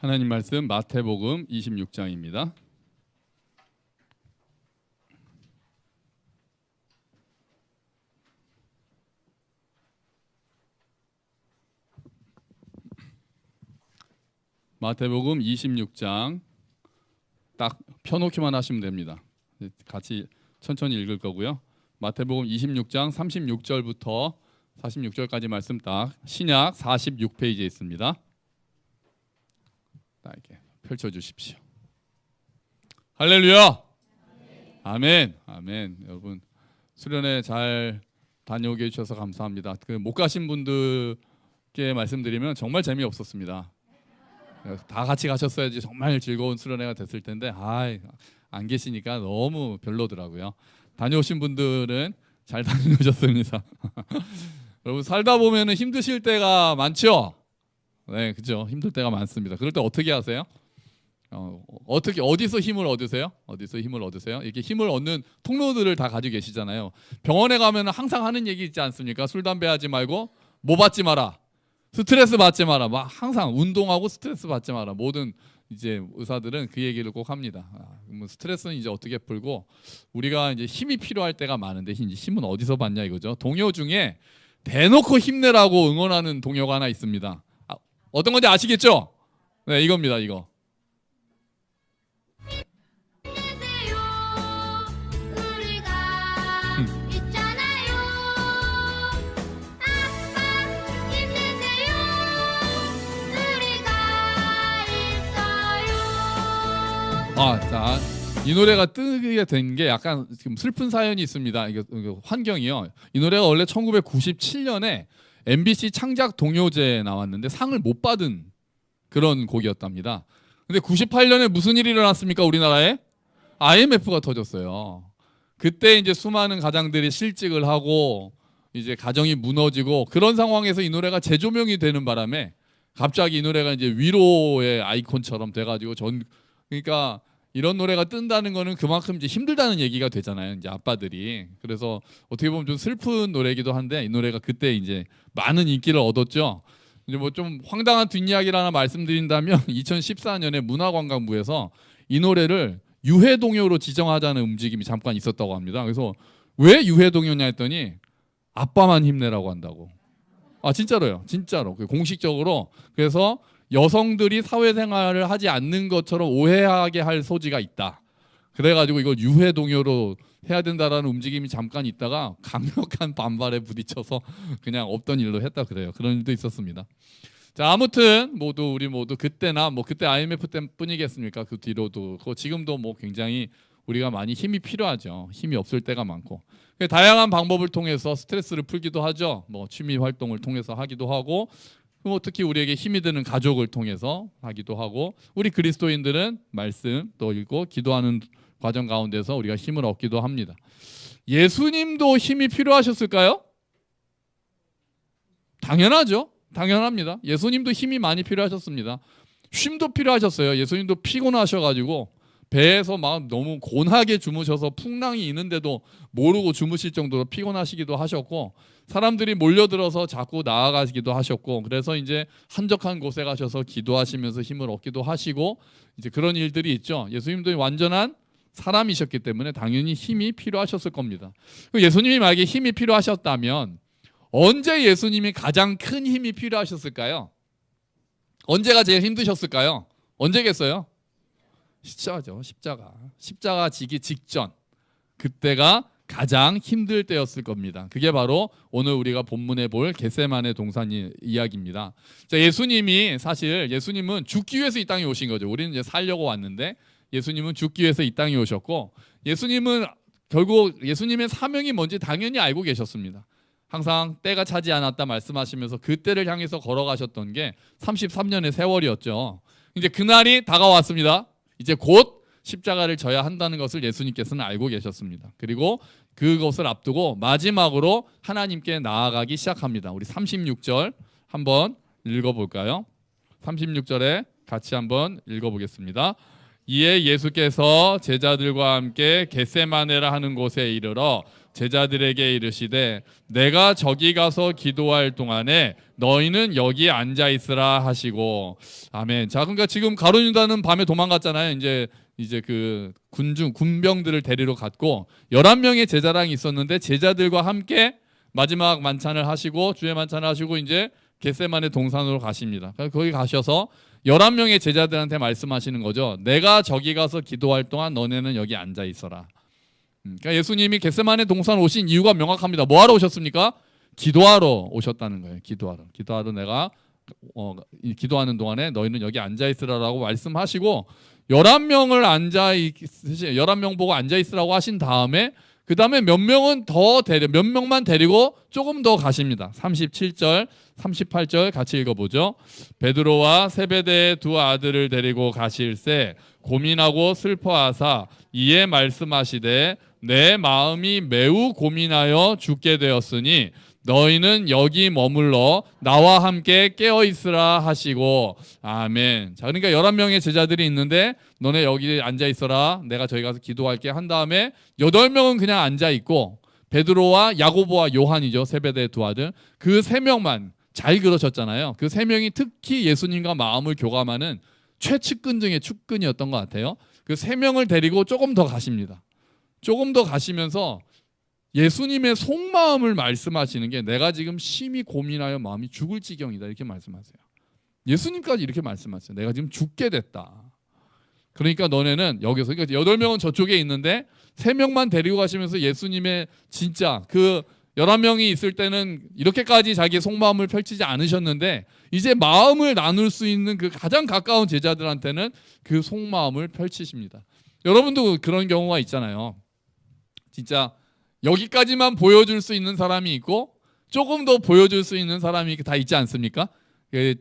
하나님 말씀 마태복음 26장입니다. 마태복음 26장 딱 펴놓기만 하시면 됩니다. 같이 천천히 읽을 거고요. 마태복음 26장 36절부터 46절까지 말씀 딱 신약 46페이지에 있습니다. 딱 이렇게 펼쳐주십시오. 할렐루야. 아멘. 아멘. 여러분 수련회 잘 다녀오게 해주셔서 감사합니다. 못 가신 분들께 말씀드리면 정말 재미없었습니다. 다 같이 가셨어야지 정말 즐거운 수련회가 됐을 텐데 안 계시니까 너무 별로더라고요. 다녀오신 분들은 잘 다녀오셨습니다. 여러분 살다 보면은 힘드실 때가 많죠. 네, 그죠. 힘들 때가 많습니다. 그럴 때 어떻게 하세요? 어디서 힘을 얻으세요? 어디서 힘을 얻으세요? 이렇게 힘을 얻는 통로들을 다 가지고 계시잖아요. 병원에 가면 항상 하는 얘기 있지 않습니까? 술 담배 하지 말고 뭐 받지 마라. 스트레스 받지 마라. 막 항상 운동하고 스트레스 받지 마라. 모든 이제 의사들은 그 얘기를 꼭 합니다. 스트레스는 이제 어떻게 풀고 우리가 이제 힘이 필요할 때가 많은데 이제 힘은 어디서 받냐 이거죠. 동요 중에 대놓고 힘내라고 응원하는 동요가 하나 있습니다. 어떤 건지 아시겠죠? 네, 이겁니다. 이거. 자, 이 노래가 뜨게 된 게 약간 지금 슬픈 사연이 있습니다. 이거 환경이요. 이 노래가 원래 1997년에 MBC 창작 동요제에 나왔는데 상을 못 받은 그런 곡이었답니다. 근데 98년에 무슨 일이 일어났습니까? 우리나라에 IMF가 터졌어요. 그때 이제 수많은 가장들이 실직을 하고 이제 가정이 무너지고 그런 상황에서 이 노래가 재조명이 되는 바람에 갑자기 이 노래가 이제 위로의 아이콘처럼 돼가지고 그러니까 이런 노래가 뜬다는 거는 그만큼 이제 힘들다는 얘기가 되잖아요. 이제 아빠들이. 그래서 어떻게 보면 좀 슬픈 노래이기도 한데 이 노래가 그때 이제 많은 인기를 얻었죠. 이제 뭐 좀 황당한 뒷이야기를 하나 말씀드린다면 2014년에 문화관광부에서 이 노래를 유해동요로 지정하자는 움직임이 잠깐 있었다고 합니다. 그래서 왜 유해동요냐 했더니 아빠만 힘내라고 한다고. 진짜로요. 진짜로. 공식적으로. 그래서 여성들이 사회생활을 하지 않는 것처럼 오해하게 할 소지가 있다. 그래가지고 이걸 유해동요로 해야 된다라는 움직임이 잠깐 있다가 강력한 반발에 부딪혀서 그냥 없던 일로 했다 그래요. 그런 일도 있었습니다. 자, 아무튼 우리 모두 그때나 그때 IMF 때뿐이겠습니까? 그 뒤로도 지금도 굉장히 우리가 많이 힘이 필요하죠. 힘이 없을 때가 많고 다양한 방법을 통해서 스트레스를 풀기도 하죠. 취미 활동을 통해서 하기도 하고 특히 우리에게 힘이 되는 가족을 통해서 하기도 하고 우리 그리스도인들은 말씀 또 읽고 기도하는 과정 가운데서 우리가 힘을 얻기도 합니다. 예수님도 힘이 필요하셨을까요? 당연하죠. 당연합니다. 예수님도 힘이 많이 필요하셨습니다. 쉼도 필요하셨어요. 예수님도 피곤하셔가지고 배에서 막 너무 곤하게 주무셔서 풍랑이 있는데도 모르고 주무실 정도로 피곤하시기도 하셨고 사람들이 몰려들어서 자꾸 나아가시기도 하셨고 그래서 이제 한적한 곳에 가셔서 기도하시면서 힘을 얻기도 하시고 이제 그런 일들이 있죠. 예수님도 완전한 사람이셨기 때문에 당연히 힘이 필요하셨을 겁니다. 예수님이 만약에 힘이 필요하셨다면 언제 예수님이 가장 큰 힘이 필요하셨을까요? 언제가 제일 힘드셨을까요? 언제겠어요? 십자가죠. 십자가 지기 직전 그때가 가장 힘들 때였을 겁니다. 그게 바로 오늘 우리가 본문에 볼 겟세마네 동산 이야기입니다. 자, 예수님은 죽기 위해서 이 땅에 오신 거죠. 우리는 이제 살려고 왔는데 예수님은 죽기 위해서 이 땅에 오셨고 예수님은 결국 예수님의 사명이 뭔지 당연히 알고 계셨습니다. 항상 때가 차지 않았다 말씀하시면서 그 때를 향해서 걸어가셨던 게 33년의 세월이었죠. 이제 그날이 다가왔습니다. 이제 곧 십자가를 져야 한다는 것을 예수님께서는 알고 계셨습니다. 그리고 그것을 앞두고 마지막으로 하나님께 나아가기 시작합니다. 우리 36절 한번 읽어볼까요? 36절에 같이 한번 읽어보겠습니다. 이에 예수께서 제자들과 함께 겟세마네라 하는 곳에 이르러 제자들에게 이르시되 내가 저기 가서 기도할 동안에 너희는 여기 앉아 있으라 하시고. 아멘. 자, 그러니까 지금 가룟 유다는 밤에 도망갔잖아요. 이제 그 군병들을 데리러 갔고 11명의 제자랑이 있었는데 제자들과 함께 마지막 만찬을 하시고 주의 만찬을 하시고 이제 겟세마네 동산으로 가십니다. 거기 가셔서 11명의 제자들한테 말씀하시는 거죠. 내가 저기 가서 기도할 동안 너네는 여기 앉아 있어라. 그러니까 예수님이 겟세마네 동산 오신 이유가 명확합니다. 뭐 하러 오셨습니까? 기도하러 오셨다는 거예요. 기도하러 내가 기도하는 동안에 너희는 여기 앉아 있으라라고 말씀하시고 11명 보고 앉아 있으라고 하신 다음에 그 다음에 몇 명만 데리고 조금 더 가십니다. 37절, 38절 같이 읽어보죠. 베드로와 세베대의 두 아들을 데리고 가실새 고민하고 슬퍼하사 이에 말씀하시되 내 마음이 매우 고민하여 죽게 되었으니 너희는 여기 머물러 나와 함께 깨어있으라 하시고. 아멘. 자, 그러니까 11명의 제자들이 있는데 너네 여기 앉아있어라, 내가 저기 가서 기도할게 한 다음에 8명은 그냥 앉아있고 베드로와 야고보와 요한이죠, 세베대의 두 아들, 그 3명만 잘 그러셨잖아요. 그 3명이 특히 예수님과 마음을 교감하는 최측근 중에 측근이었던 것 같아요. 그 3명을 데리고 조금 더 가십니다. 조금 더 가시면서 예수님의 속마음을 말씀하시는 게 내가 지금 심히 고민하여 마음이 죽을 지경이다 이렇게 말씀하세요. 예수님까지 이렇게 말씀하세요. 내가 지금 죽게 됐다. 그러니까 너네는 여기서, 그러니까 8명은 저쪽에 있는데 3명만 데리고 가시면서 예수님의 진짜 그 11명이 있을 때는 이렇게까지 자기의 속마음을 펼치지 않으셨는데 이제 마음을 나눌 수 있는 그 가장 가까운 제자들한테는 그 속마음을 펼치십니다. 여러분도 그런 경우가 있잖아요. 진짜 여기까지만 보여줄 수 있는 사람이 있고 조금 더 보여줄 수 있는 사람이 다 있지 않습니까?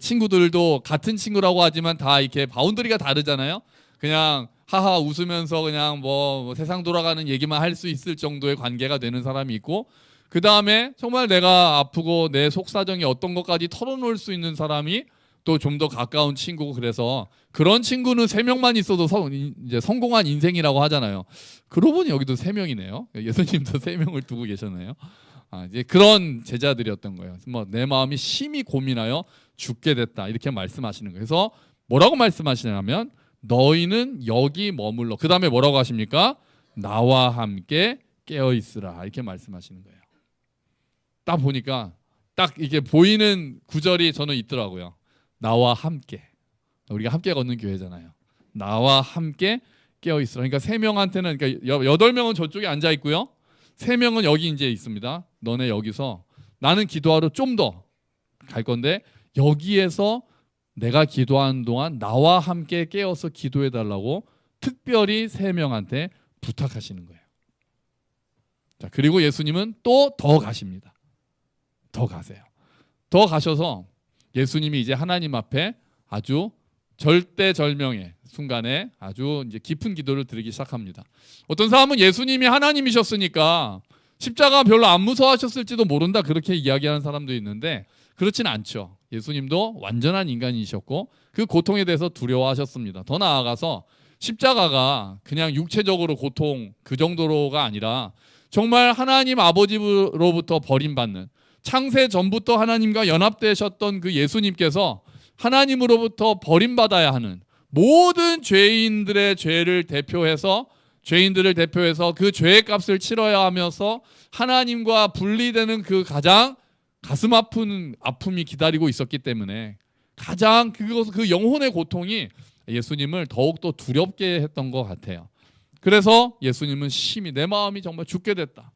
친구들도 같은 친구라고 하지만 다 이렇게 바운더리가 다르잖아요. 그냥 하하 웃으면서 그냥 뭐 세상 돌아가는 얘기만 할 수 있을 정도의 관계가 되는 사람이 있고, 그 다음에 정말 내가 아프고 내 속사정이 어떤 것까지 털어놓을 수 있는 사람이 또 좀 더 가까운 친구고, 그래서 그런 친구는 3명만 있어도 이제 성공한 인생이라고 하잖아요. 그러고 보니 여기도 3명이네요. 예수님도 3명을 두고 계셨네요. 이제 그런 제자들이었던 거예요. 뭐 내 마음이 심히 고민하여 죽게 됐다 이렇게 말씀하시는 거예요. 그래서 뭐라고 말씀하시냐면 너희는 여기 머물러, 그 다음에 뭐라고 하십니까? 나와 함께 깨어 있으라 이렇게 말씀하시는 거예요. 딱 보니까 딱 이게 보이는 구절이 저는 있더라고요. 나와 함께. 우리가 함께 걷는 교회잖아요. 나와 함께 깨어 있으라. 그러니까 3명한테는, 그러니까 8명은 저쪽에 앉아 있고요. 3명은 여기 이제 있습니다. 너네 여기서 나는 기도하러 좀 더 갈 건데 여기에서 내가 기도하는 동안 나와 함께 깨어서 기도해 달라고 특별히 3명한테 부탁하시는 거예요. 자, 그리고 예수님은 또 더 가십니다. 더 가세요. 더 가셔서 예수님이 이제 하나님 앞에 아주 절대절명의 순간에 아주 이제 깊은 기도를 드리기 시작합니다. 어떤 사람은 예수님이 하나님이셨으니까 십자가 별로 안 무서워하셨을지도 모른다 그렇게 이야기하는 사람도 있는데 그렇진 않죠. 예수님도 완전한 인간이셨고 그 고통에 대해서 두려워하셨습니다. 더 나아가서 십자가가 그냥 육체적으로 고통 그 정도로가 아니라 정말 하나님 아버지로부터 버림받는, 창세 전부터 하나님과 연합되셨던 그 예수님께서 하나님으로부터 버림받아야 하는 모든 죄인들의 죄를 대표해서 그 죄의 값을 치러야 하면서 하나님과 분리되는 그 가장 가슴 아픈 아픔이 기다리고 있었기 때문에 가장 그 영혼의 고통이 예수님을 더욱더 두렵게 했던 것 같아요. 그래서 예수님은 심히 내 마음이 정말 죽게 됐다.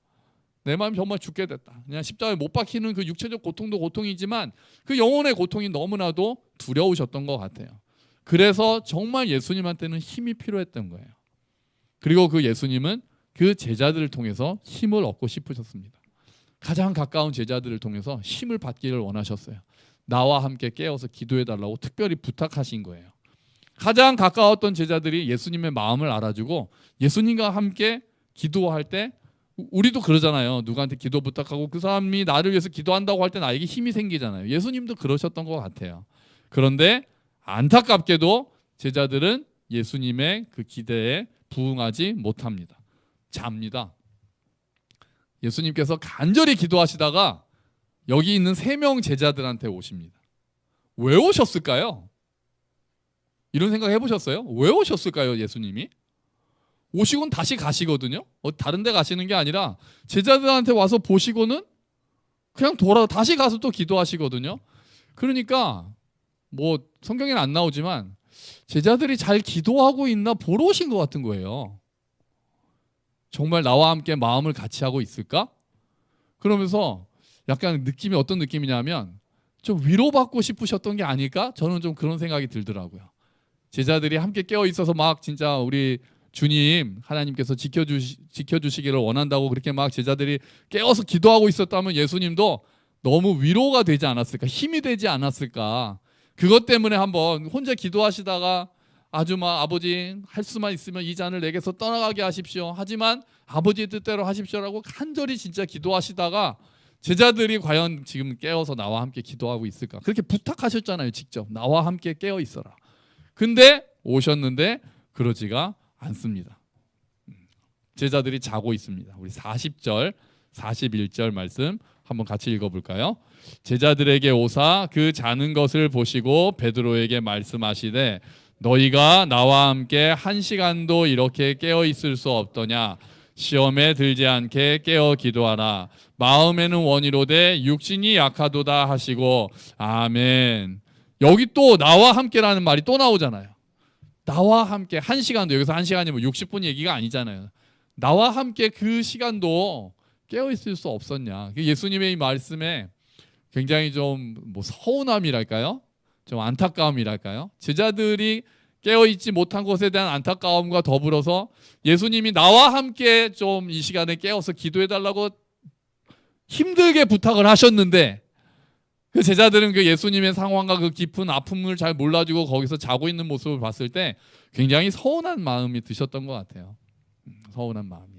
내 마음이 정말 죽게 됐다. 그냥 십자가에 못 박히는 그 육체적 고통도 고통이지만 그 영혼의 고통이 너무나도 두려우셨던 것 같아요. 그래서 정말 예수님한테는 힘이 필요했던 거예요. 그리고 그 예수님은 그 제자들을 통해서 힘을 얻고 싶으셨습니다. 가장 가까운 제자들을 통해서 힘을 받기를 원하셨어요. 나와 함께 깨어서 기도해달라고 특별히 부탁하신 거예요. 가장 가까웠던 제자들이 예수님의 마음을 알아주고 예수님과 함께 기도할 때 우리도 그러잖아요. 누구한테 기도 부탁하고 그 사람이 나를 위해서 기도한다고 할 때 나에게 힘이 생기잖아요. 예수님도 그러셨던 것 같아요. 그런데 안타깝게도 제자들은 예수님의 그 기대에 부응하지 못합니다. 잡니다. 예수님께서 간절히 기도하시다가 여기 있는 3명 제자들한테 오십니다. 왜 오셨을까요? 이런 생각 해보셨어요? 왜 오셨을까요? 예수님이 오시곤 다시 가시거든요. 다른 데 가시는 게 아니라 제자들한테 와서 보시고는 그냥 다시 가서 또 기도하시거든요. 그러니까 뭐 성경에는 안 나오지만 제자들이 잘 기도하고 있나 보러 오신 것 같은 거예요. 정말 나와 함께 마음을 같이 하고 있을까? 그러면서 약간 느낌이 어떤 느낌이냐면 좀 위로받고 싶으셨던 게 아닐까? 저는 좀 그런 생각이 들더라고요. 제자들이 함께 깨어 있어서 막 진짜 우리 주님 하나님께서 지켜주시기를 원한다고 그렇게 막 제자들이 깨어서 기도하고 있었다면 예수님도 너무 위로가 되지 않았을까? 힘이 되지 않았을까? 그것 때문에 한번 혼자 기도하시다가 아주 막 아버지 할 수만 있으면 이 잔을 내게서 떠나가게 하십시오. 하지만 아버지의 뜻대로 하십시오라고 간절히 진짜 기도하시다가 제자들이 과연 지금 깨어서 나와 함께 기도하고 있을까? 그렇게 부탁하셨잖아요. 직접 나와 함께 깨어 있어라. 근데 오셨는데 그러지가 않습니다. 제자들이 자고 있습니다. 우리 40절 41절 말씀 한번 같이 읽어볼까요? 제자들에게 오사 그 자는 것을 보시고 베드로에게 말씀하시되 너희가 나와 함께 1시간도 이렇게 깨어 있을 수 없더냐? 시험에 들지 않게 깨어 기도하라. 마음에는 원이로되 육신이 약하도다 하시고 아멘. 여기 또 나와 함께라는 말이 또 나오잖아요. 나와 함께 1시간도, 여기서 1시간이면 60분 얘기가 아니잖아요. 나와 함께 그 시간도 깨어 있을 수 없었냐? 예수님의 이 말씀에 굉장히 좀 뭐 서운함이랄까요? 좀 안타까움이랄까요? 제자들이 깨어있지 못한 것에 대한 안타까움과 더불어서 예수님이 나와 함께 좀 이 시간에 깨어서 기도해달라고 힘들게 부탁을 하셨는데 그 제자들은 그 예수님의 상황과 그 깊은 아픔을 잘 몰라주고 거기서 자고 있는 모습을 봤을 때 굉장히 서운한 마음이 드셨던 것 같아요. 서운한 마음이.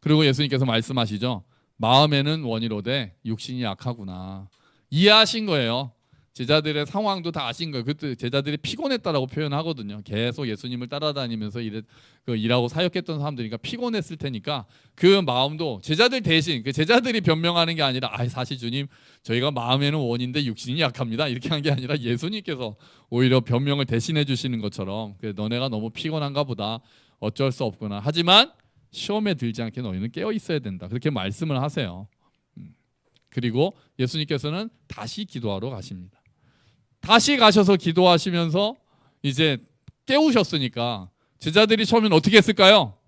그리고 예수님께서 말씀하시죠. 마음에는 원이로되 육신이 약하구나. 이해하신 거예요. 제자들의 상황도 다 아신 거예요. 그때 제자들이 피곤했다라고 표현하거든요. 계속 예수님을 따라다니면서 일하고 사역했던 사람들이니까 피곤했을 테니까 그 마음도 제자들 대신 그 제자들이 변명하는 게 아니라 사실 주님 저희가 마음에는 원인데 육신이 약합니다. 이렇게 한 게 아니라 예수님께서 오히려 변명을 대신해 주시는 것처럼 너네가 너무 피곤한가 보다. 어쩔 수 없구나. 하지만 시험에 들지 않게 너희는 깨어 있어야 된다. 그렇게 말씀을 하세요. 그리고 예수님께서는 다시 기도하러 가십니다. 다시 가셔서 기도하시면서 이제 깨우셨으니까 제자들이 처음엔 어떻게 했을까요?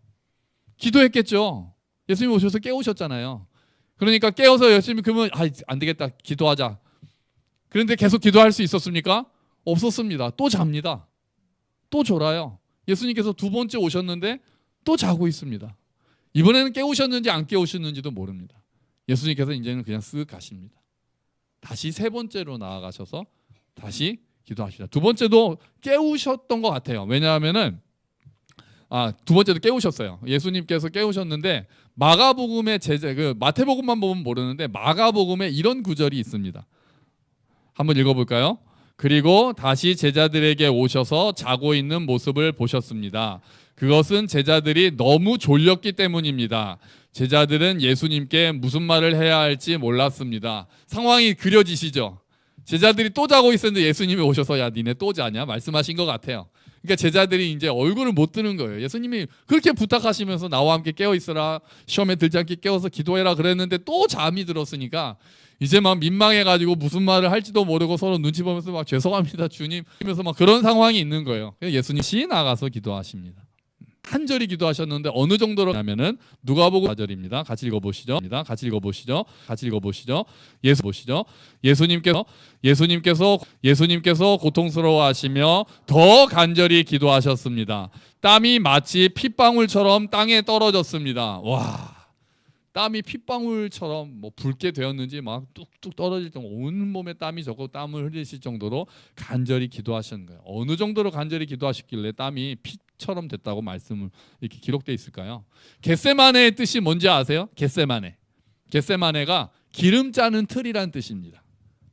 기도했겠죠. 예수님 오셔서 깨우셨잖아요. 그러니까 깨워서 예수님이 그러면 안 되겠다 기도하자. 그런데 계속 기도할 수 있었습니까? 없었습니다. 또 잡니다. 또 졸아요. 예수님께서 2번째 오셨는데 또 자고 있습니다. 이번에는 깨우셨는지 안 깨우셨는지도 모릅니다. 예수님께서 이제는 그냥 쓱 가십니다. 다시 3번째로 나아가셔서 다시 기도하시다. 2번째도 깨우셨던 것 같아요. 왜냐하면은 2번째도 깨우셨어요. 예수님께서 깨우셨는데 마가복음의 마태복음만 보면 모르는데 마가복음에 이런 구절이 있습니다. 한번 읽어볼까요? 그리고 다시 제자들에게 오셔서 자고 있는 모습을 보셨습니다. 그것은 제자들이 너무 졸렸기 때문입니다. 제자들은 예수님께 무슨 말을 해야 할지 몰랐습니다. 상황이 그려지시죠? 제자들이 또 자고 있었는데 예수님이 오셔서 야 니네 또 자냐? 말씀하신 것 같아요. 그러니까 제자들이 이제 얼굴을 못 드는 거예요. 예수님이 그렇게 부탁하시면서 나와 함께 깨어 있어라. 시험에 들지 않게 깨워서 기도해라 그랬는데 또 잠이 들었으니까 이제 막 민망해가지고 무슨 말을 할지도 모르고 서로 눈치 보면서 막 죄송합니다 주님 하면서 막 그런 상황이 있는 거예요. 예수님이 나가서 기도하십니다. 간절히 기도하셨는데 어느 정도로 하면은 누가복음 4절입니다. 같이 읽어보시죠. 예수님께서 고통스러워하시며 더 간절히 기도하셨습니다. 땀이 마치 핏방울처럼 땅에 떨어졌습니다. 와, 땀이 핏방울처럼 뭐 붉게 되었는지 막 뚝뚝 떨어질 정도, 온 몸에 땀이 젖고 땀을 흘리실 정도로 간절히 기도하신 거예요. 어느 정도로 간절히 기도하셨길래 땀이 피처럼 됐다고 말씀을 이렇게 기록되어 있을까요? 겟세마네의 뜻이 뭔지 아세요? 겟세마네가 기름 짜는 틀이라는 뜻입니다.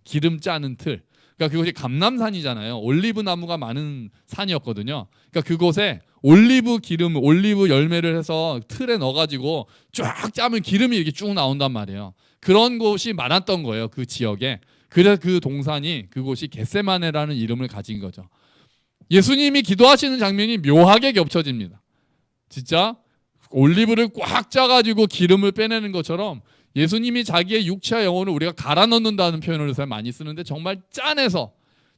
기름 짜는 틀. 그러니까 그곳이 감람산이잖아요. 올리브 나무가 많은 산이었거든요. 그러니까 그곳에 올리브 기름, 올리브 열매를 해서 틀에 넣어가지고 쫙 짜면 기름이 이렇게 쭉 나온단 말이에요. 그런 곳이 많았던 거예요. 그 지역에. 그래서 그 동산이 그곳이 겟세마네라는 이름을 가진 거죠. 예수님이 기도하시는 장면이 묘하게 겹쳐집니다. 진짜 올리브를 꽉 짜가지고 기름을 빼내는 것처럼 예수님이 자기의 육체와 영혼을 우리가 갈아 넣는다는 표현을 요새 많이 쓰는데 정말 짜내서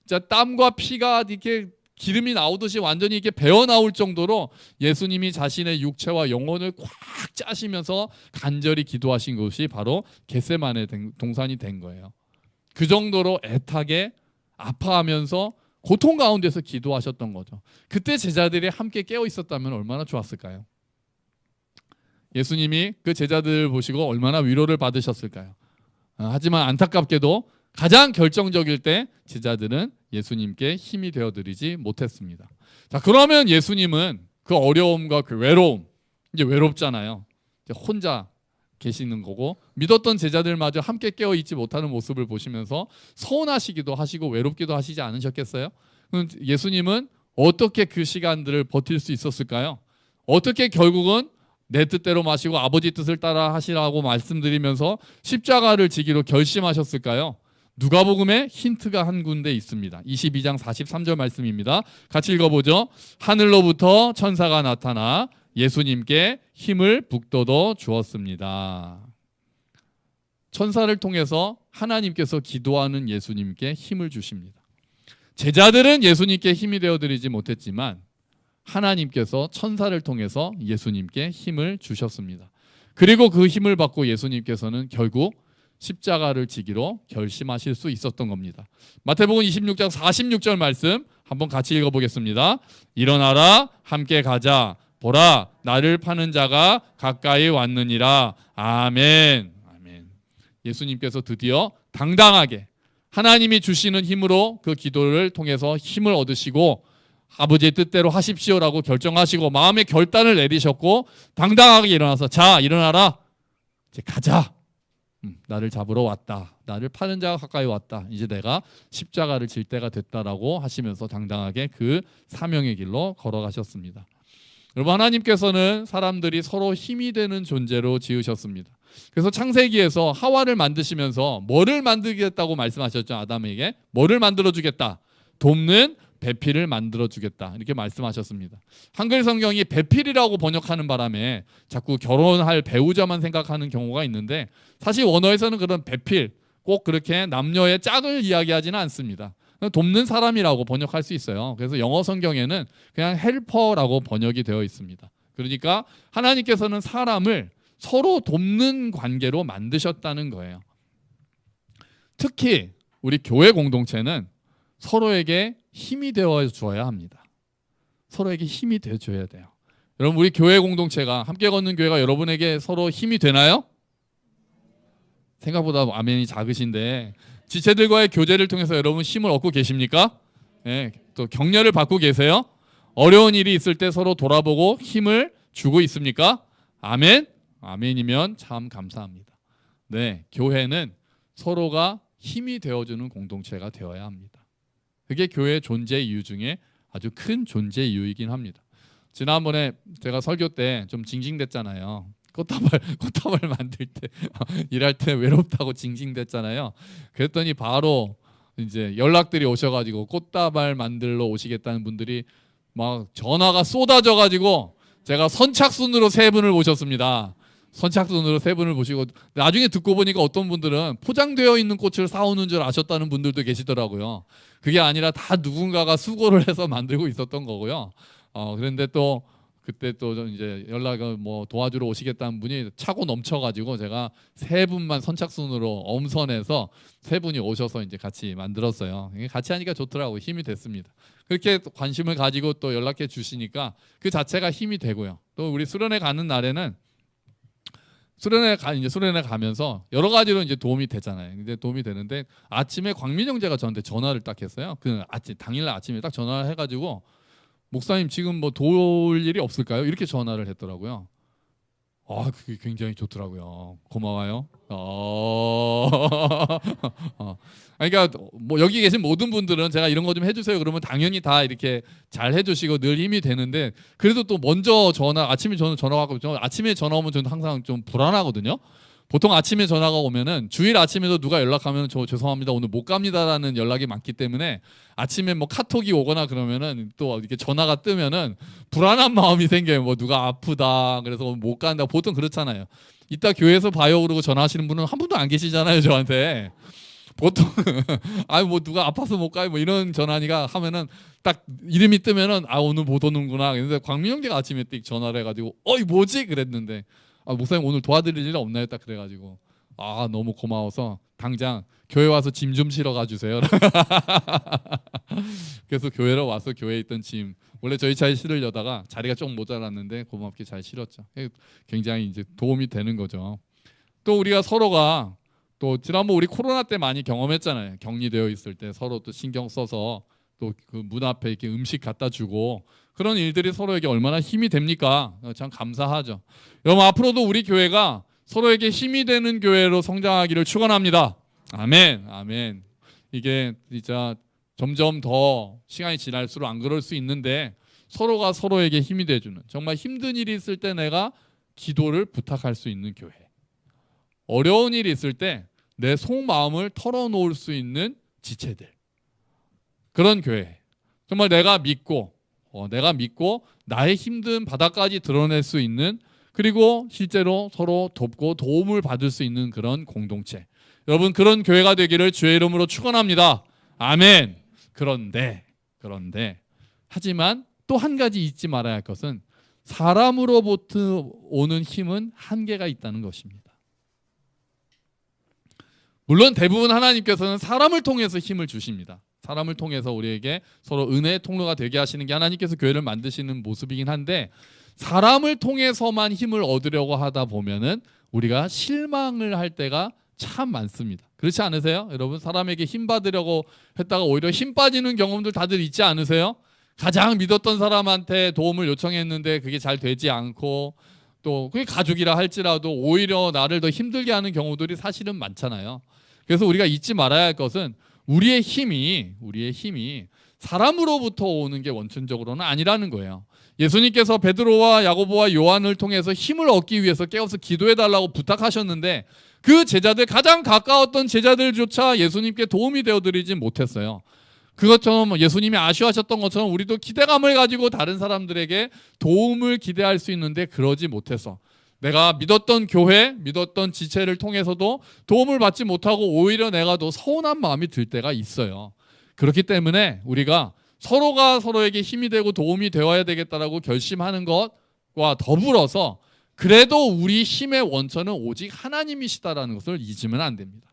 진짜 땀과 피가 이렇게 기름이 나오듯이 완전히 이렇게 배어 나올 정도로 예수님이 자신의 육체와 영혼을 꽉 짜시면서 간절히 기도하신 것이 바로 겟세마네 동산이 된 거예요. 그 정도로 애타게 아파하면서 고통 가운데서 기도하셨던 거죠. 그때 제자들이 함께 깨어 있었다면 얼마나 좋았을까요? 예수님이 그 제자들 보시고 얼마나 위로를 받으셨을까요? 하지만 안타깝게도 가장 결정적일 때 제자들은 예수님께 힘이 되어드리지 못했습니다. 자, 그러면 예수님은 그 어려움과 그 외로움, 이제 외롭잖아요. 이제 혼자 계시는 거고 믿었던 제자들마저 함께 깨어 있지 못하는 모습을 보시면서 서운하시기도 하시고 외롭기도 하시지 않으셨겠어요? 그럼 예수님은 어떻게 그 시간들을 버틸 수 있었을까요? 어떻게 결국은 내 뜻대로 마시고 아버지 뜻을 따라 하시라고 말씀드리면서 십자가를 지기로 결심하셨을까요? 누가복음에 힌트가 한 군데 있습니다. 22장 43절 말씀입니다. 같이 읽어보죠. 하늘로부터 천사가 나타나 예수님께 힘을 북돋워 주었습니다. 천사를 통해서 하나님께서 기도하는 예수님께 힘을 주십니다. 제자들은 예수님께 힘이 되어드리지 못했지만 하나님께서 천사를 통해서 예수님께 힘을 주셨습니다. 그리고 그 힘을 받고 예수님께서는 결국 십자가를 지기로 결심하실 수 있었던 겁니다. 마태복음 26장 46절 말씀 한번 같이 읽어보겠습니다. 일어나라 함께 가자 보라 나를 파는 자가 가까이 왔느니라. 아멘. 아멘. 예수님께서 드디어 당당하게 하나님이 주시는 힘으로 그 기도를 통해서 힘을 얻으시고 아버지의 뜻대로 하십시오라고 결정하시고 마음의 결단을 내리셨고 당당하게 일어나서 자 일어나라 이제 가자. 나를 잡으러 왔다. 나를 파는 자가 가까이 왔다. 이제 내가 십자가를 질 때가 됐다라고 하시면서 당당하게 그 사명의 길로 걸어가셨습니다. 여러분 하나님께서는 사람들이 서로 힘이 되는 존재로 지으셨습니다. 그래서 창세기에서 하와를 만드시면서 뭐를 만들겠다고 말씀하셨죠? 아담에게 뭐를 만들어주겠다? 돕는 배필을 만들어주겠다 이렇게 말씀하셨습니다. 한글 성경이 배필이라고 번역하는 바람에 자꾸 결혼할 배우자만 생각하는 경우가 있는데 사실 원어에서는 그런 배필 꼭 그렇게 남녀의 짝을 이야기하지는 않습니다. 돕는 사람이라고 번역할 수 있어요. 그래서 영어 성경에는 그냥 헬퍼라고 번역이 되어 있습니다. 그러니까 하나님께서는 사람을 서로 돕는 관계로 만드셨다는 거예요. 특히 우리 교회 공동체는 서로에게 힘이 되어 줘야 합니다. 서로에게 힘이 되어 줘야 돼요. 여러분 우리 교회 공동체가 함께 걷는 교회가 여러분에게 서로 힘이 되나요? 생각보다 아멘이 작으신데 지체들과의 교제를 통해서 여러분 힘을 얻고 계십니까? 네, 또 격려를 받고 계세요? 어려운 일이 있을 때 서로 돌아보고 힘을 주고 있습니까? 아멘? 아멘이면 참 감사합니다. 네, 교회는 서로가 힘이 되어주는 공동체가 되어야 합니다. 그게 교회의 존재 이유 중에 아주 큰 존재 이유이긴 합니다. 지난번에 제가 설교 때 좀 징징댔잖아요. 꽃다발 만들 때 일할 때 외롭다고 징징댔잖아요. 그랬더니 바로 이제 연락들이 오셔가지고 꽃다발 만들러 오시겠다는 분들이 막 전화가 쏟아져가지고 제가 선착순으로 3분을 모셨습니다. 선착순으로 3분을 모시고 나중에 듣고 보니까 어떤 분들은 포장되어 있는 꽃을 사오는 줄 아셨다는 분들도 계시더라고요. 그게 아니라 다 누군가가 수고를 해서 만들고 있었던 거고요. 그런데 또 그때 또 이제 연락을 뭐 도와주러 오시겠다는 분이 차고 넘쳐가지고 제가 3분만 선착순으로 엄선해서 3분이 오셔서 이제 같이 만들었어요. 같이 하니까 좋더라고요. 힘이 됐습니다. 그렇게 관심을 가지고 또 연락해 주시니까 그 자체가 힘이 되고요. 또 우리 수련회 가는 날에는 수련회 가면서 여러 가지로 이제 도움이 되잖아요. 이제 도움이 되는데 아침에 광민 형제가 저한테 전화를 딱 했어요. 그 당일날 아침에 딱 전화를 해가지고 목사님 지금 뭐 도울 일이 없을까요? 이렇게 전화를 했더라고요. 그게 굉장히 좋더라고요. 고마워요. 그러니까 뭐 여기 계신 모든 분들은 제가 이런 거 좀 해주세요. 그러면 당연히 다 이렇게 잘 해주시고 늘 힘이 되는데, 그래도 또 먼저 아침에 저는 전화가 아침에 전화 오면 저는 항상 좀 불안하거든요. 보통 아침에 전화가 오면은 주일 아침에도 누가 연락하면 저 죄송합니다 오늘 못 갑니다라는 연락이 많기 때문에, 아침에 뭐 카톡이 오거나 그러면은 또 이렇게 전화가 뜨면은 불안한 마음이 생겨요. 뭐 누가 아프다 그래서 못 간다, 보통 그렇잖아요. 이따 교회에서 봐요 그러고 전화하시는 분은 한 분도 안 계시잖아요 저한테. 보통 아니 뭐 누가 아파서 못 가요 뭐 이런 전화니까 하면은 딱 이름이 뜨면은 오늘 못 오는구나. 근데 광민형제가 아침에 띡 전화를 해가지고 이 뭐지 그랬는데, 목사님 오늘 도와드릴 일 없나요? 딱 그래가지고 너무 고마워서 당장 교회 와서 짐 좀 실어 가주세요. 그래서 교회로 와서 교회에 있던 짐, 원래 저희 차에 실으려다가 자리가 좀 모자랐는데 고맙게 잘 실었죠. 굉장히 이제 도움이 되는 거죠. 또 우리가 서로가 또 지난번 우리 코로나 때 많이 경험했잖아요. 격리되어 있을 때 서로 또 신경 써서 또 그 문 앞에 이렇게 음식 갖다 주고 그런 일들이 서로에게 얼마나 힘이 됩니까? 참 감사하죠. 여러분 앞으로도 우리 교회가 서로에게 힘이 되는 교회로 성장하기를 축원합니다. 아멘, 아멘. 이게 진짜 점점 더 시간이 지날수록 안 그럴 수 있는데 서로가 서로에게 힘이 돼주는, 정말 힘든 일이 있을 때 내가 기도를 부탁할 수 있는 교회, 어려운 일이 있을 때 내 속마음을 털어놓을 수 있는 지체들, 그런 교회. 정말 내가 믿고 나의 힘든 바닥까지 드러낼 수 있는, 그리고 실제로 서로 돕고 도움을 받을 수 있는 그런 공동체, 여러분 그런 교회가 되기를 주의 이름으로 축원합니다. 아멘. 그런데 하지만 또 한 가지 잊지 말아야 할 것은 사람으로부터 오는 힘은 한계가 있다는 것입니다. 물론 대부분 하나님께서는 사람을 통해서 힘을 주십니다. 사람을 통해서 우리에게 서로 은혜의 통로가 되게 하시는 게 하나님께서 교회를 만드시는 모습이긴 한데, 사람을 통해서만 힘을 얻으려고 하다 보면은 우리가 실망을 할 때가 참 많습니다. 그렇지 않으세요? 여러분 사람에게 힘 받으려고 했다가 오히려 힘 빠지는 경험들 다들 있지 않으세요? 가장 믿었던 사람한테 도움을 요청했는데 그게 잘 되지 않고, 또 그게 가족이라 할지라도 오히려 나를 더 힘들게 하는 경우들이 사실은 많잖아요. 그래서 우리가 잊지 말아야 할 것은 우리의 힘이 사람으로부터 오는 게 원천적으로는 아니라는 거예요. 예수님께서 베드로와 야고보와 요한을 통해서 힘을 얻기 위해서 깨어서 기도해달라고 부탁하셨는데 그 제자들, 가장 가까웠던 제자들조차 예수님께 도움이 되어드리지 못했어요. 그것처럼 예수님이 아쉬워하셨던 것처럼 우리도 기대감을 가지고 다른 사람들에게 도움을 기대할 수 있는데 그러지 못해서 내가 믿었던 교회, 믿었던 지체를 통해서도 도움을 받지 못하고 오히려 내가 더 서운한 마음이 들 때가 있어요. 그렇기 때문에 우리가 서로가 서로에게 힘이 되고 도움이 되어야 되겠다라고 결심하는 것과 더불어서 그래도 우리 힘의 원천은 오직 하나님이시다라는 것을 잊으면 안 됩니다.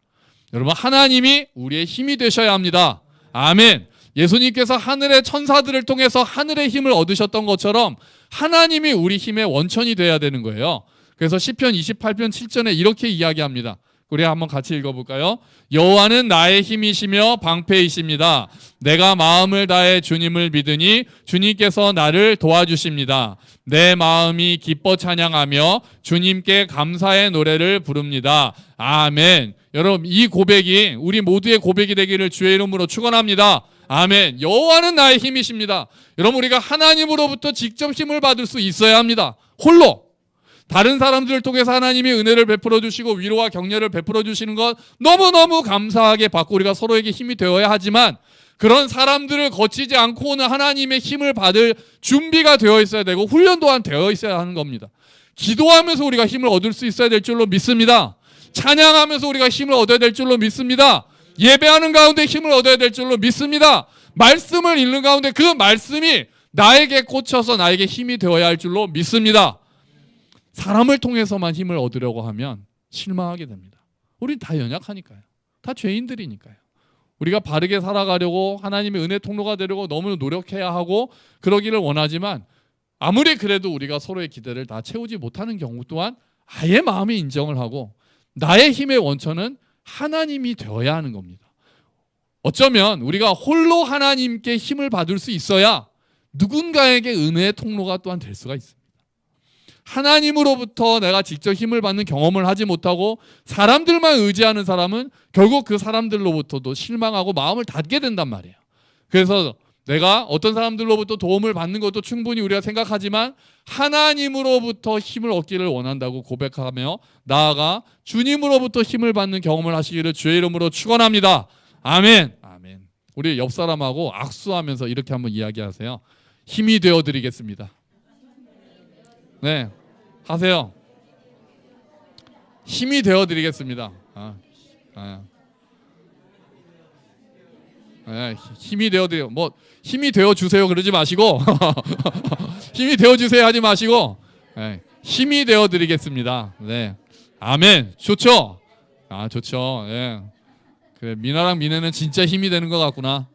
여러분 하나님이 우리의 힘이 되셔야 합니다. 아멘. 예수님께서 하늘의 천사들을 통해서 하늘의 힘을 얻으셨던 것처럼 하나님이 우리 힘의 원천이 되어야 되는 거예요. 그래서 시편 28편 7절에 이렇게 이야기합니다. 우리 한번 같이 읽어볼까요? 여호와는 나의 힘이시며 방패이십니다. 내가 마음을 다해 주님을 믿으니 주님께서 나를 도와주십니다. 내 마음이 기뻐 찬양하며 주님께 감사의 노래를 부릅니다. 아멘. 여러분 이 고백이 우리 모두의 고백이 되기를 주의 이름으로 축원합니다. 아멘. 여호와는 나의 힘이십니다. 여러분 우리가 하나님으로부터 직접 힘을 받을 수 있어야 합니다. 홀로. 다른 사람들을 통해서 하나님이 은혜를 베풀어 주시고 위로와 격려를 베풀어 주시는 것 너무너무 감사하게 받고 우리가 서로에게 힘이 되어야 하지만, 그런 사람들을 거치지 않고는 하나님의 힘을 받을 준비가 되어 있어야 되고 훈련 또한 되어 있어야 하는 겁니다. 기도하면서 우리가 힘을 얻을 수 있어야 될 줄로 믿습니다. 찬양하면서 우리가 힘을 얻어야 될 줄로 믿습니다. 예배하는 가운데 힘을 얻어야 될 줄로 믿습니다. 말씀을 읽는 가운데 그 말씀이 나에게 꽂혀서 나에게 힘이 되어야 할 줄로 믿습니다. 사람을 통해서만 힘을 얻으려고 하면 실망하게 됩니다. 우린 다 연약하니까요. 다 죄인들이니까요. 우리가 바르게 살아가려고 하나님의 은혜 통로가 되려고 너무 노력해야 하고 그러기를 원하지만 아무리 그래도 우리가 서로의 기대를 다 채우지 못하는 경우 또한 아예 마음의 인정을 하고 나의 힘의 원천은 하나님이 되어야 하는 겁니다. 어쩌면 우리가 홀로 하나님께 힘을 받을 수 있어야 누군가에게 은혜의 통로가 또한 될 수가 있습니다. 하나님으로부터 내가 직접 힘을 받는 경험을 하지 못하고 사람들만 의지하는 사람은 결국 그 사람들로부터도 실망하고 마음을 닫게 된단 말이에요. 그래서 내가 어떤 사람들로부터 도움을 받는 것도 충분히 우리가 생각하지만 하나님으로부터 힘을 얻기를 원한다고 고백하며 나아가 주님으로부터 힘을 받는 경험을 하시기를 주의 이름으로 축원합니다. 아멘. 아멘. 우리 옆 사람하고 악수하면서 이렇게 한번 이야기하세요. 힘이 되어 드리겠습니다. 네, 하세요. 힘이 되어 드리겠습니다. 힘이 되어 드려. 뭐 힘이 되어 주세요 그러지 마시고 힘이 되어 주세요 하지 마시고 힘이 되어 드리겠습니다. 네, 아멘. 좋죠. 좋죠. 예. 그래, 미나랑 미네는 진짜 힘이 되는 것 같구나.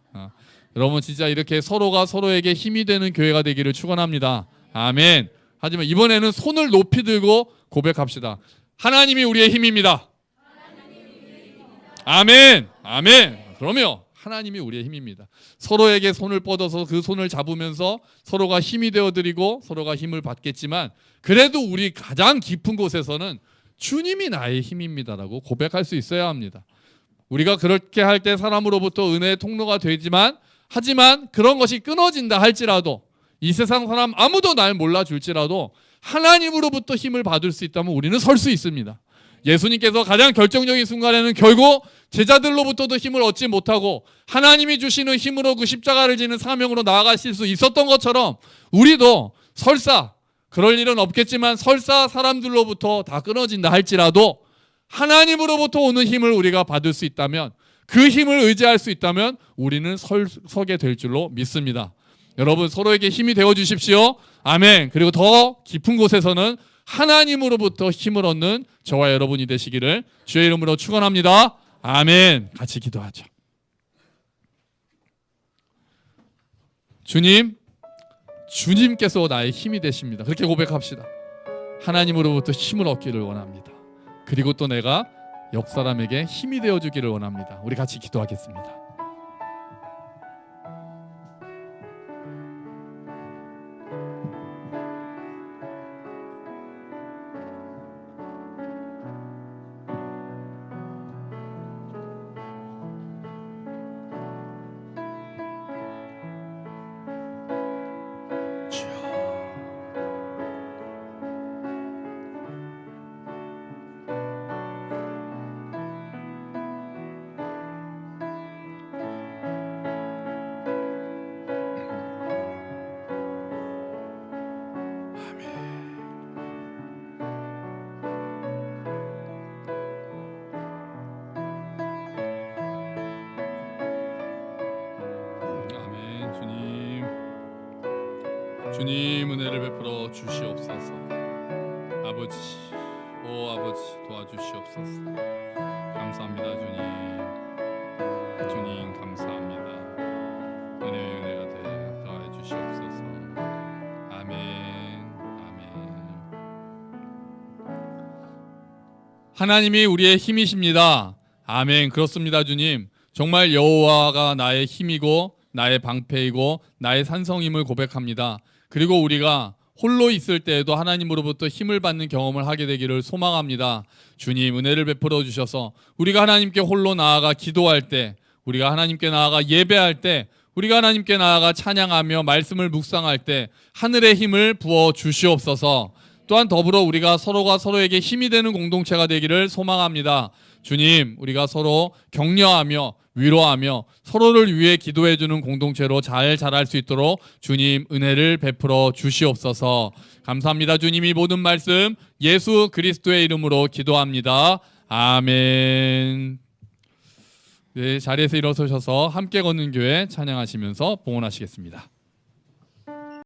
여러분 진짜 이렇게 서로가 서로에게 힘이 되는 교회가 되기를 축원합니다. 아멘. 하지만 이번에는 손을 높이 들고 고백합시다. 하나님이 우리의 힘입니다. 아멘. 아멘. 그럼요. 하나님이 우리의 힘입니다. 서로에게 손을 뻗어서 그 손을 잡으면서 서로가 힘이 되어드리고 서로가 힘을 받겠지만 그래도 우리 가장 깊은 곳에서는 주님이 나의 힘입니다라고 고백할 수 있어야 합니다. 우리가 그렇게 할 때 사람으로부터 은혜의 통로가 되지만 하지만 그런 것이 끊어진다 할지라도 이 세상 사람 아무도 날 몰라줄지라도 하나님으로부터 힘을 받을 수 있다면 우리는 설 수 있습니다. 예수님께서 가장 결정적인 순간에는 결국 제자들로부터도 힘을 얻지 못하고 하나님이 주시는 힘으로 그 십자가를 지는 사명으로 나아가실 수 있었던 것처럼 우리도 설사 그럴 일은 없겠지만 설사 사람들로부터 다 끊어진다 할지라도 하나님으로부터 오는 힘을 우리가 받을 수 있다면 그 힘을 의지할 수 있다면 우리는 서게 될 줄로 믿습니다. 여러분 서로에게 힘이 되어 주십시오. 아멘. 그리고 더 깊은 곳에서는 하나님으로부터 힘을 얻는 저와 여러분이 되시기를 주의 이름으로 축원합니다. 아멘. 같이 기도하죠. 주님, 주님께서 나의 힘이 되십니다. 그렇게 고백합시다. 하나님으로부터 힘을 얻기를 원합니다. 그리고 또 내가 옆 사람에게 힘이 되어 주기를 원합니다. 우리 같이 기도하겠습니다. 주님 은혜를 베풀어 주시옵소서. 아버지, 오 아버지 도와주시옵소서. 감사합니다 주님. 주님 감사합니다. 은혜가 더해 주시옵소서. 아멘. 아멘. 하나님이 우리의 힘이십니다. 아멘. 그렇습니다 주님. 정말 여호와가 나의 힘이고 나의 방패이고 나의 산성임을 고백합니다. 그리고 우리가 홀로 있을 때에도 하나님으로부터 힘을 받는 경험을 하게 되기를 소망합니다. 주님 은혜를 베풀어 주셔서 우리가 하나님께 홀로 나아가 기도할 때, 우리가 하나님께 나아가 예배할 때, 우리가 하나님께 나아가 찬양하며 말씀을 묵상할 때 하늘의 힘을 부어 주시옵소서. 또한 더불어 우리가 서로가 서로에게 힘이 되는 공동체가 되기를 소망합니다. 주님, 우리가 서로 격려하며 위로하며 서로를 위해 기도해 주는 공동체로 잘 자랄 수 있도록 주님 은혜를 베풀어 주시옵소서. 감사합니다. 주님이 모든 말씀 예수 그리스도의 이름으로 기도합니다. 아멘. 네, 자리에서 일어서셔서 함께 걷는 교회 찬양하시면서 봉헌하시겠습니다.